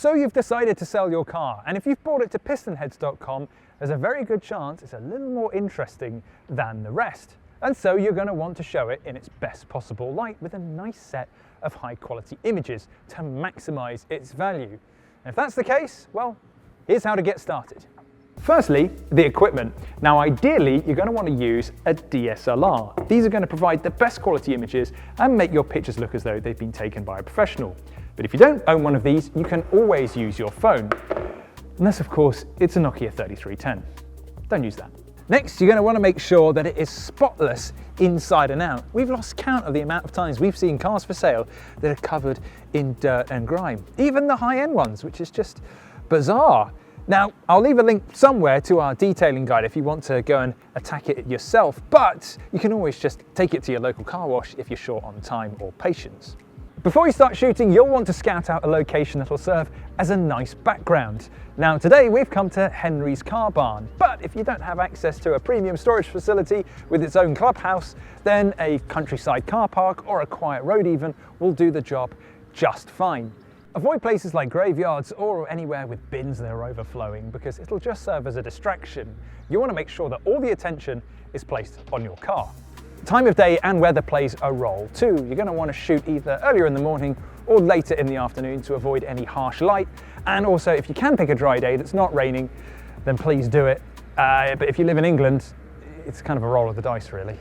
So you've decided to sell your car, and if you've brought it to PistonHeads.com, there's a very good chance it's a little more interesting than the rest. And so you're going to want to show it in its best possible light with a nice set of high quality images to maximise its value. And if that's the case, well, here's how to get started. Firstly, the equipment. Now ideally, you're going to want to use a DSLR. These are going to provide the best quality images and make your pictures look as though they've been taken by a professional. But if you don't own one of these, you can always use your phone. Unless, of course, it's a Nokia 3310. Don't use that. Next, you're going to want to make sure that it is spotless inside and out. We've lost count of the amount of times we've seen cars for sale that are covered in dirt and grime. Even the high-end ones, which is just bizarre. Now, I'll leave a link somewhere to our detailing guide if you want to go and attack it yourself, but you can always just take it to your local car wash if you're short on time or patience. Before you start shooting, you'll want to scout out a location that'll serve as a nice background. Now today we've come to Henry's Car Barn, but if you don't have access to a premium storage facility with its own clubhouse, then a countryside car park or a quiet road even will do the job just fine. Avoid places like graveyards or anywhere with bins that are overflowing because it'll just serve as a distraction. You want to make sure that all the attention is placed on your car. Time of day and weather plays a role too. You're going to want to shoot either earlier in the morning or later in the afternoon to avoid any harsh light. And also, if you can pick a dry day that's not raining, then please do it. But if you live in England, it's kind of a roll of the dice really.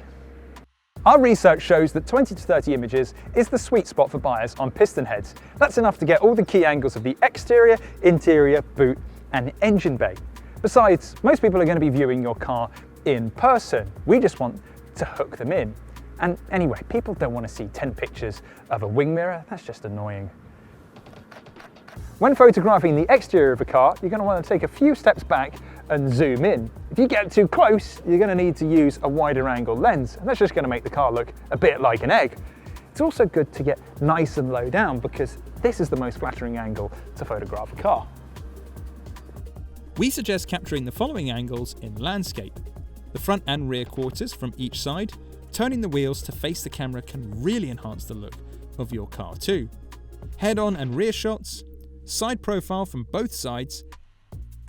Our research shows that 20 to 30 images is the sweet spot for buyers on PistonHeads. That's enough to get all the key angles of the exterior, interior, boot and engine bay. Besides, most people are going to be viewing your car in person. We just want to hook them in. And anyway, people don't want to see 10 pictures of a wing mirror. That's just annoying. When photographing the exterior of a car, you're going to want to take a few steps back and zoom in. If you get too close, you're going to need to use a wider angle lens, and that's just going to make the car look a bit like an egg. It's also good to get nice and low down because this is the most flattering angle to photograph a car. We suggest capturing the following angles in landscape. The front and rear quarters from each side. Turning the wheels to face the camera can really enhance the look of your car too. Head-on and rear shots, side profile from both sides,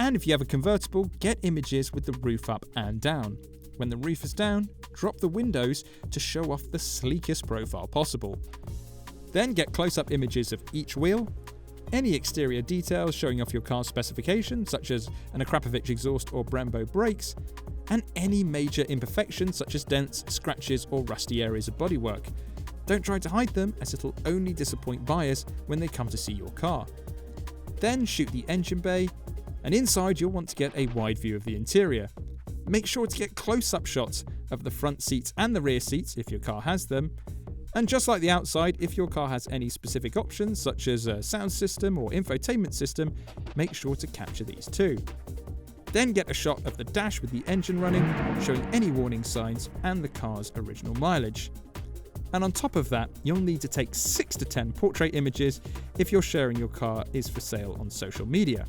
and if you have a convertible, get images with the roof up and down. When the roof is down, drop the windows to show off the sleekest profile possible. Then get close-up images of each wheel, any exterior details showing off your car's specifications such as an Akrapovic exhaust or Brembo brakes, and any major imperfections such as dents, scratches or rusty areas of bodywork. Don't try to hide them as it'll only disappoint buyers when they come to see your car. Then shoot the engine bay, and inside you'll want to get a wide view of the interior. Make sure to get close-up shots of the front seats and the rear seats if your car has them, and just like the outside, if your car has any specific options such as a sound system or infotainment system, make sure to capture these too. Then get a shot of the dash with the engine running, showing any warning signs and the car's original mileage. And on top of that, you'll need to take 6 to 10 portrait images if you're sharing your car is for sale on social media.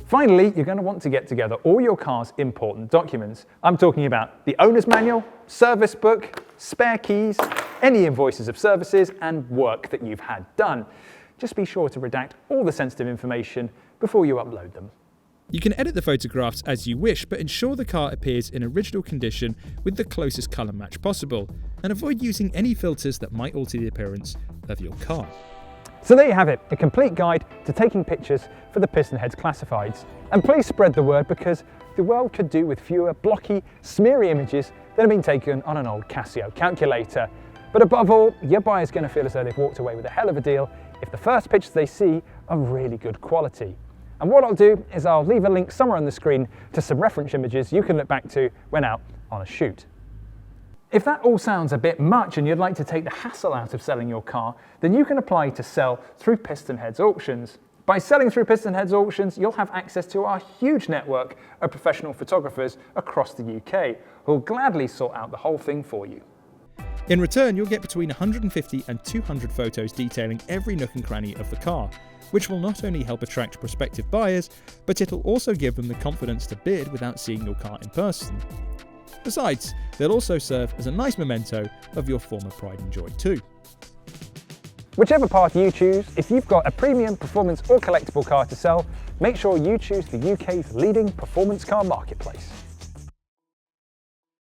Finally, you're going to want to get together all your car's important documents. I'm talking about the owner's manual, service book, spare keys, any invoices of services and work that you've had done. Just be sure to redact all the sensitive information before you upload them. You can edit the photographs as you wish, but ensure the car appears in original condition with the closest colour match possible, and avoid using any filters that might alter the appearance of your car. So there you have it, a complete guide to taking pictures for the PistonHeads classifieds. And please spread the word because the world could do with fewer blocky, smeary images that have been taken on an old Casio calculator. But above all, your buyer's going to feel as though they've walked away with a hell of a deal if the first pictures they see are really good quality. And what I'll do is I'll leave a link somewhere on the screen to some reference images you can look back to when out on a shoot. If that all sounds a bit much and you'd like to take the hassle out of selling your car, then you can apply to sell through PistonHeads Auctions. By selling through PistonHeads Auctions, you'll have access to our huge network of professional photographers across the UK who'll gladly sort out the whole thing for you. In return, you'll get between 150 and 200 photos detailing every nook and cranny of the car, which will not only help attract prospective buyers, but it'll also give them the confidence to bid without seeing your car in person. Besides, they'll also serve as a nice memento of your former pride and joy too. Whichever path you choose, if you've got a premium, performance or collectible car to sell, make sure you choose the UK's leading performance car marketplace.